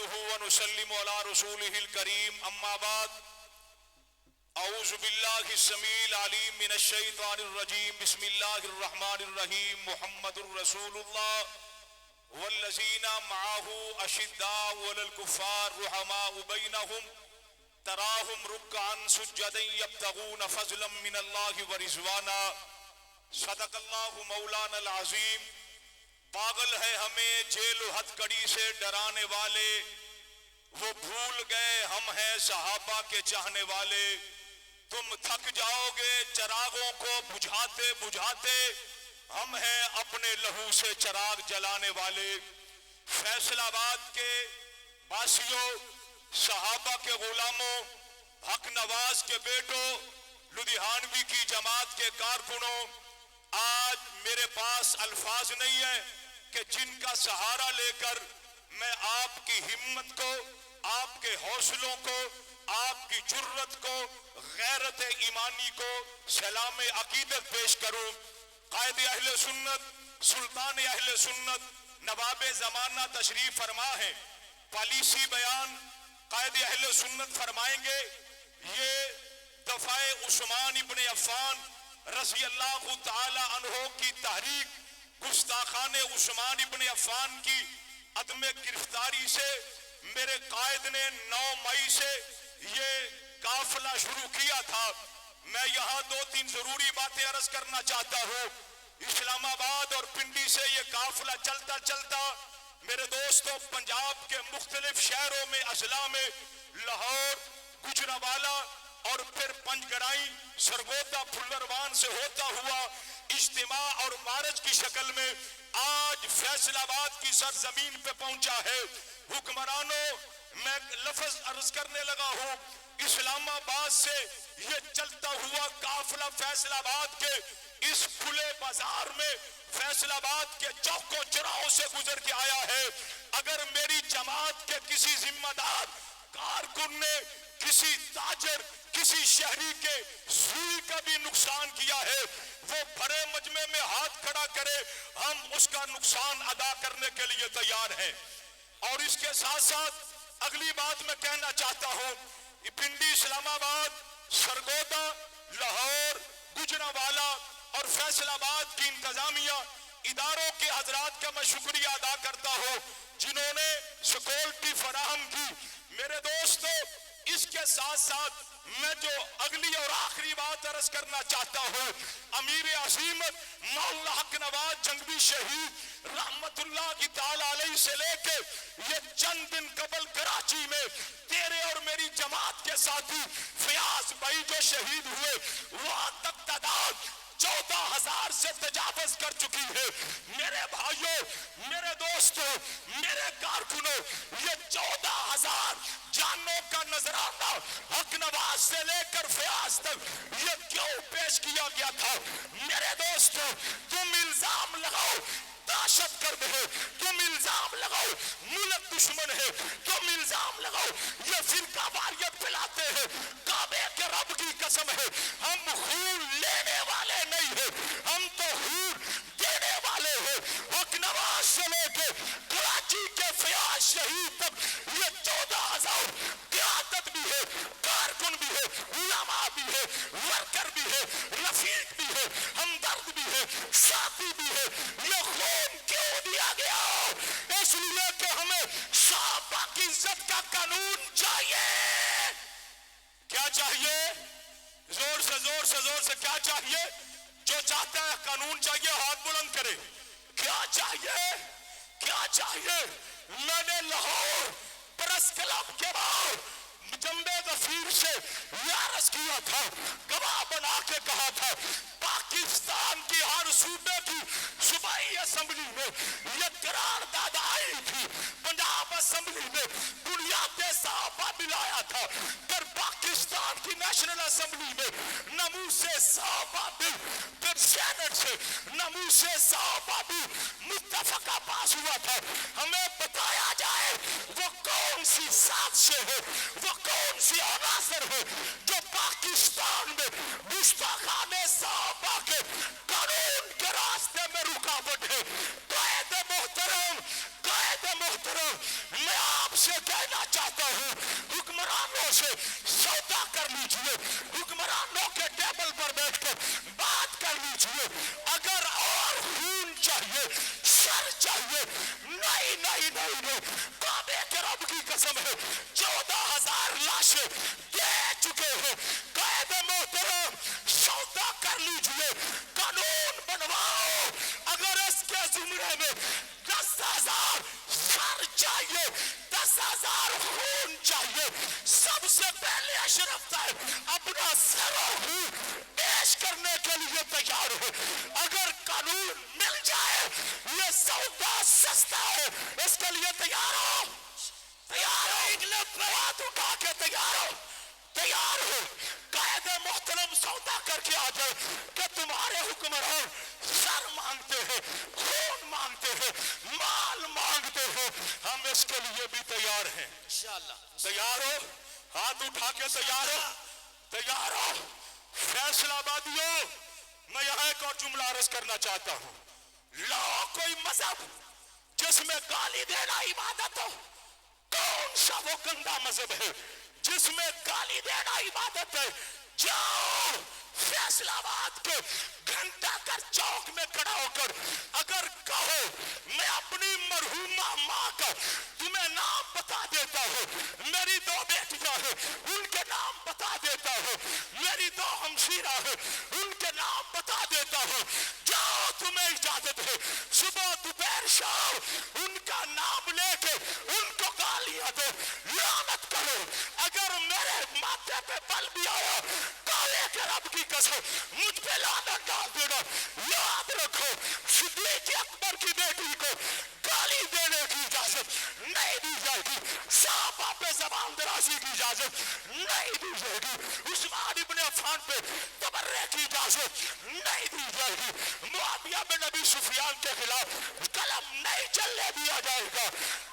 نحمده ونسلم على رسوله الكريم اما بعد اعوذ باللہ السمیع العلیم من الشیطان الرجیم بسم اللہ الرحمن الرحیم محمد رسول اللہ والذین معه اشداء علی الکفار رحماء بینہم تراہم رکعا سجدا یبتغون فضلا من اللہ ورضوانا صدق اللہ مولانا العظیم. پاگل ہے ہمیں جیل و ہتھ کڑی سے ڈرانے والے، وہ بھول گئے ہم ہیں صحابہ کے چاہنے والے. تم تھک جاؤ گے چراغوں کو بجھاتے بجھاتے، ہم ہیں اپنے لہو سے چراغ جلانے والے. فیصل آباد کے باسیوں، صحابہ کے غلاموں، حق نواز کے بیٹوں، لدھیانوی کی جماعت کے کارکنوں، آج میرے پاس الفاظ نہیں ہے کہ جن کا سہارا لے کر میں آپ کی ہمت کو، آپ کے حوصلوں کو، آپ کی جرت کو، غیرت ایمانی کو سلام عقیدت پیش کروں. قائد اہل سنت، سلطان اہل سنت، نواب زمانہ تشریف فرما ہے. پالیسی بیان قائد اہل سنت فرمائیں گے. یہ دفاع عثمان ابن عفان رضی اللہ تعالی عنہ کی تحریک، گستاخان عثمان ابن عفان کی عدم گرفتاری سے میرے قائد نے 9 مئی سے یہ قافلہ شروع کیا تھا. میں یہاں 2-3 ضروری باتیں عرض کرنا چاہتا ہوں. اسلام آباد اور پنڈی سے یہ قافلہ چلتا چلتا میرے دوستوں پنجاب کے مختلف شہروں میں، اضلاع میں، لاہور، گجرانوالہ اور پھر پنجگڑائی، سرگودا، پھلروان سے ہوتا ہوا اجتماع اور مارچ کی شکل میں آج فیصل آباد کی سرزمین پہ پہنچا ہے. حکمرانوں، میں لفظ عرض کرنے لگا ہوں. اسلام آباد سے یہ چلتا ہوا قافلہ فیصل آباد کے اس کھلے بازار میں، فیصل آباد کے چوکوں چوراہوں سے گزر کے آیا ہے. اگر میری جماعت کے کسی ذمہ دار کارکن نے کسی تاجر، کسی شہری کے سوئی کا بھی نقصان کیا ہے، وہ بڑے مجمع میں ہاتھ کھڑا کرے، ہم اس کا نقصان ادا کرنے کے لیے تیار ہیں. اور اس کے ساتھ ساتھ اگلی بات میں کہنا چاہتا ہوں، پنڈی، اسلام آباد، سرگودا، لاہور، گجرانوالہ اور فیصل آباد کی انتظامیہ اداروں کے حضرات کا میں شکریہ ادا کرتا ہوں جنہوں نے سیکورٹی فراہم کی. میرے دوستو، اس کے ساتھ ساتھ میں جو اگلی اور آخری بات عرض کرنا چاہتا ہوں، امیر عظیمت مولانا حق نواز جنگوی شہید رحمت اللہ کی تعالی علیہ سے لے کے یہ چند دن قبل کراچی میں تیرے اور میری جماعت کے ساتھی فیاض بھائی جو شہید ہوئے، وہاں تک تعداد 14,000 سے تجاوز کر چکی ہے. میرے بھائیوں، میرے دوستوں، میرے کارکنوں، یہ 14,000 جانوں کا نذرانہ حق نواز سے لے کر فیاض تک یہ کیوں پیش کیا گیا تھا؟ میرے دوستوں، تم الزام لگاؤ دہشت گرد ہے، تم الزام لگاؤ ملک دشمن ہے، تم الزام لگاؤ یہ فرقہ واریت پھیلاتے ہیں. کعبے کے رب کی قسم ہے، ہم خون لینے والے نہیں ہیں، ہم تو خون دینے والے ہیں. حق نواز سے لے کے کراچی کے فیاض شہید تک یہ 14,000 قیادت بھی ہے، کارکن بھی ہے، علماء بھی ہے، ورکر بھی ہے، رفیق بھی ہے، ہمدرد بھی ہے، ساتھی بھی ہے. یہ خون کیوں دیا گیا؟ اس لیے کہ ہمیں صحابہ کی عزت کا قانون چاہیے. کیا چاہیے؟ زور سے کیا چاہیے؟ جو چاہتا ہے قانون چاہیے ہاتھ بلند کرے. کیا چاہیے؟ کیا چاہیے؟ میں نے لاہور پریس کلب کے بعد جنبے غفیر سے عرض کیا تھا، گواہ بنا کے کہا تھا، پاکستان کی ہر صوبے کی صوبائی اسمبلی میں یہ قرارداد آئی تھی. پنجاب اسمبلی میں بنیاد صحابہ ملایا تھا، پھر پاکستان کی نیشنل اسمبلی میں ناموس صحابہ بھی، پھر سینٹ سے ناموس صحابہ بھی متفقہ پاس ہوا تھا. ہمیں بتایا جائے وہ کون سی سازشیں ہے، وہ کون سی عناصر ہے جو پاکستان میں گستاخان صحابہ کے قانون کے راستے میں رکاوٹ ہے. قائد محترم، قائد محترم میں آپ سے کہنا چاہتا ہوں حکمرانوں سے سودا کر لیجئے, حکمرانوں کے ٹیبل پر بیٹھ کر بات کر لیجئے. اگر اور خون چاہیے, سر چاہیے, نہیں نہیں نہیں نہیں, کعبے کے رب کی قسم ہے 14,000 لاشیں دے چکے ہیں. قائد محترم سودا کر لیجئے, قانون بنواؤ. اگر اس کے زمرے میں 10,000 سر چاہیے, 10,000 خون چاہیے, سب سے پہلے اشرف صاحب اپنا سر و خون پیش کرنے کے لیے تیار ہو. اگر قانون مل جائے, یہ سودا سستا ہے, اس کے لیے تیار ہو, تیار ہو, ہاتھ اٹھا کے تیار ہو, تیار ہو. قائد محترم سودا کر کے آ جائے کہ تمہارے حکمران سر مانگتے ہیں, خون مانگتے ہیں, مال مانگتے ہیں, ہم اس کے لیے بھی تیار ہیں انشاءاللہ. تیار ہو, ہاتھ اٹھا کے تیار ہو, تیار ہو. فیصلہ آبادیوں, میں یہاں ایک اور جملہ عرض کرنا چاہتا ہوں. لاؤ کوئی مذہب جس میں گالی دینا عبادت ہو. کون سا وہ گندا مذہب ہے جس میں گالی دینا عبادت ہے؟ جاؤ فیصلہ آباد کے گھنٹہ گھر چوک میں کھڑا ہو کر اگر کہو میں اپنی مرحومہ ماں کا تمہیں نام بتا دیتا ہوں, میری 2 بیٹیاں ہیں ان کے نام بتا دیتا ہوں, میری 2 ہمشیرہ ہیں ان کے نام بتا دیتا ہوں, جاؤ تمہیں اجازت ہے, صبح دوپہر شام ان کا نام لے کے ان کو گالیاں دو, لعنت کرو. اگر میرے ماتھے پہ بل بھی آیا, کالے کے رب کی قسم مجھ پہ لعنت ڈال دینا. یاد رکھو صدیق اکبر کی بیٹی کو گالی دینے کی اجازت نہیں دی جائے گی, صحابہ پہ زبان درازی کی اجازت نہیں دی جائے گی, عثمان ابن عفان پہ تبرے کی اجازت نہیں دی جائے گی, معاویہ بن ابی سفیان کے خلاف قلم نہیں چلنے دیا جائے گا.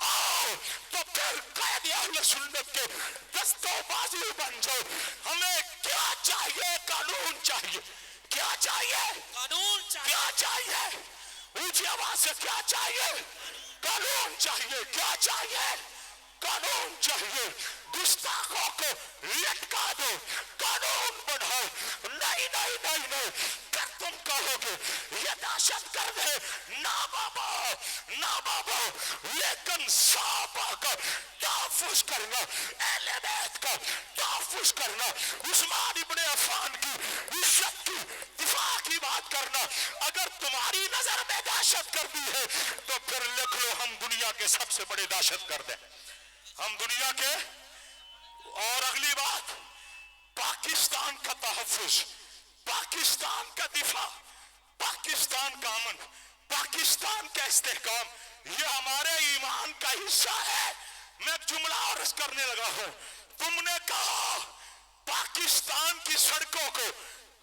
آؤ تو پھر قائد اہل سنت کے دستوں بازو بن جاؤ. ہمیں کیا چاہیے؟ قانون چاہیے. کیا چاہیے؟ قانون چاہیے. کیا چاہیے؟ اونچی آواز سے کیا چاہیے؟ قانون چاہیے. کیا چاہیے؟ قانون چاہیے. گستاخوں کو لٹکا دو, قانون بناؤ. نہیں نہیں نہیں نہیں, کر تم کہو گے یہ دہشت گرد ہے, نا بابا نا بابا, لیکن صحابہ کا تحفظ کرنا, اہل بیت کا تحفظ کرنا, عثمان ابن عفان کی عزت کی دفاع کی بات کرنا اگر تمہاری نظر میں دہشت گردی ہے تو پھر لکھ لو ہم دنیا کے سب سے بڑے دہشت گرد ہیں, ہم دنیا کے. اور اگلی بات, پاکستان کا تحفظ, پاکستان کا دفاع, پاکستان کا امن, پاکستان کا استحکام, یہ ہمارے ایمان کا حصہ ہے. میں ایک جملہ عرض کرنے لگا ہوں. تم نے کہا پاکستان کی سڑکوں کو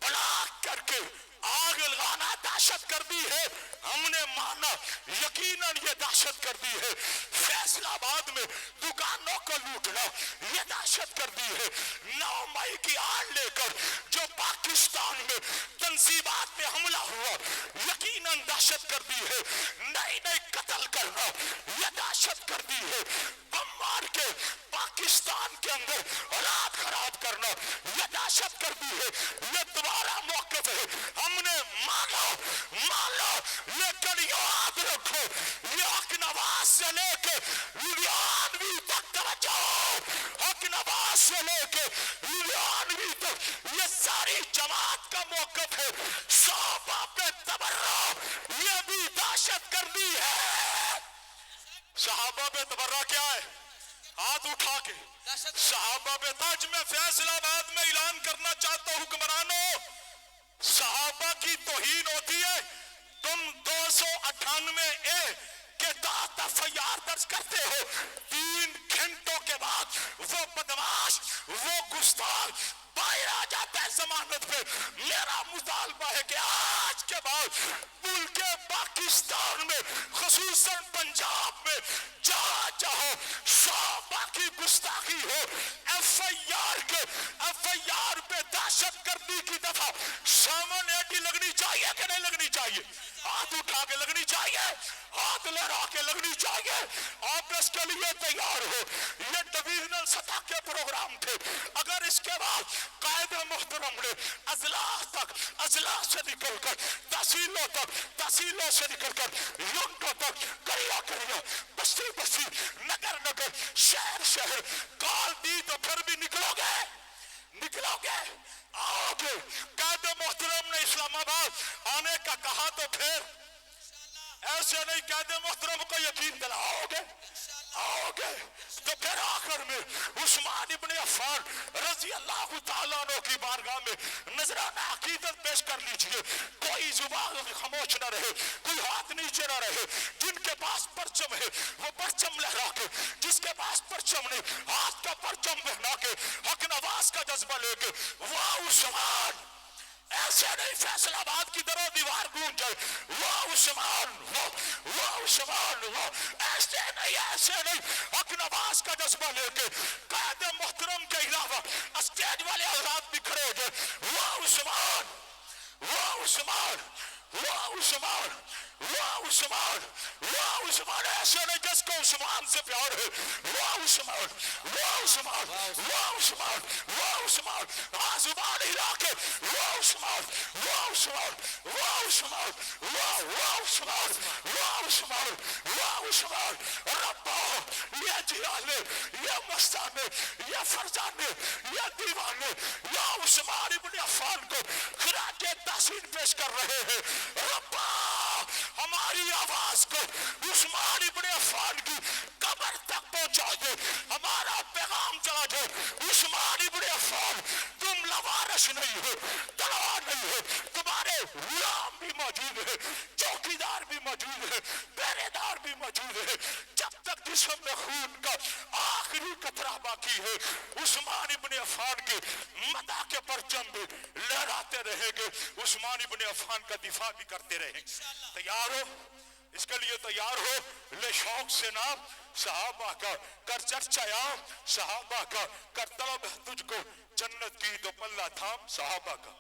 بلاک کر کے آگ لگانا دہشت گردی ہے, ہم نے مانا یقیناً یہ دہشت گردی ہے. فیصل آباد میں دکانوں کو لوٹنا یہ دہشت گردی ہے. 9 مئی کی آڑ لے کر جو پاکستان میں تنصیبات میں حملہ ہوا یقیناً دہشت گردی ہے. نئی نئی قتل کرنا یہ دہشت گردی ہے. بم مار کے پاکستان کے اندر حالات خراب کرنا یہ دہشت گردی ہے. یہ تمہارا موقف ہے, ہم نے مانو لیکن یاد رکھو یہ حق نواز سے لے کے لدھیانوی تک توجہ, حق نواز سے لے کے لدھیانوی تک یہ ساری جماعت کا موقف ہے. صحابہ پہ تبرہ یہ بھی دہشت گردی ہے. صحابہ پہ تبرہ کیا ہے؟ ہاتھ اٹھا کے صحابہ پہ تاج. میں فیصل آباد میں اعلان کرنا چاہتا ہوں حکمرانوں, صحابہ کی توہین ہوتی ہے, تم 298 کے تحت FIR درج کرتے ہو, 3 گھنٹوں کے بعد وہ بدماش وہ گستاخ باہر آ جاتا ہے ضمانت پہ. میرا مطالبہ ہے کہ آج کے بعد ملک پاکستان میں خصوصاً پنجاب میں جہاں جہاں صحابہ کی گستاخی ہو FIR پہ دہشت گردی کی دفعہ سامن ایڈی لگنی چاہیے کہ نہیں لگنی چاہیے؟ ہاتھ اٹھا کے لگنی چاہیے, ہاتھ لہرا کے لگنی چاہیے. جلسہ کے پروگرام تھے، اگر اس کے بعد قائد محترم نے اضلاع سے نکل کر تحصیلوں سے نکل کر یونٹوں تک کریا بستی نگر شہر کال دی تو پھر بھی نکلو گے آؤ گے۔ قائد محترم نے اسلام آباد آنے کا کہا تو پھر ایسے نہیں، قائد محترم کو یقین دلاؤ گے تو پھر آخر میں عثمان ابن عفان رضی اللہ تعالیٰ عنہ کی بارگاہ میں نذرانہ عقیدت پیش کر لیجئے۔ کوئی زبان خاموش نہ رہے، کوئی ہاتھ نیچے نہ رہے۔ جن کے پاس پرچم ہے وہ پرچم لہرا کے، جس کے پاس پرچم نہیں ہاتھ کا پرچم بہنا کے، حق نواز کا جذبہ لے کے واہ عثمان، ایسے نہیں فیصل آباد کی طرح دیوار گونج جائے واہ عثمان، واہ عثمان، ایسے نہیں حق نواز کا جذبہ لے کے قائد محترم کے علاوہ اسٹیج والے حضرات بھی کھڑے ہو جائے واہ عثمان، واہ عثمان، واہ عثمان، واہ عثمان، واہ عثمان، ایسے نہیں جس کو عثمان سے پیار ہے واہ عثمان، واہ عثمان، واہ عثمان، واہ عثمان، زبان ہلا کے واہ عثمان، واہ عثمان، واہ عثمان، واہ عثمان، واہ عثمان، واہ عثمان، ربا یہ جلانے، یہ مستانے، یہ فرزانے، یہ دیوانے یا عثمان ابن عفان کو خراج تحسین پیش کر رہے ہیں۔ ربا ہماری آواز کو عثمان ابن عفان کی قبر تک پہنچا دے، ہمارا پیغام چلا جائے عثمان ابن عفان تم لوارث نہیں ہو، تلوار نہیں ہو، تمہارے غلام بھی موجود ہے، چوکیدار بھی موجود ہے، پہرے دار بھی موجود ہے، جب تک جسم میں خون کا آخری قطرہ باقی ہے عثمان ابن عفان کے مدح کے پرچم میں لہراتے رہیں گے، عثمان ابن عفان کا دفاع بھی کرتے رہیں گے۔ تیار ہو؟ اس کے لیے تیار ہو؟ لے شوق سے نام صحابہ کا، کر چرچا عام صحابہ کا، کر طلب تجھ کو جنت کی تو پلہ تھام صحابہ کا۔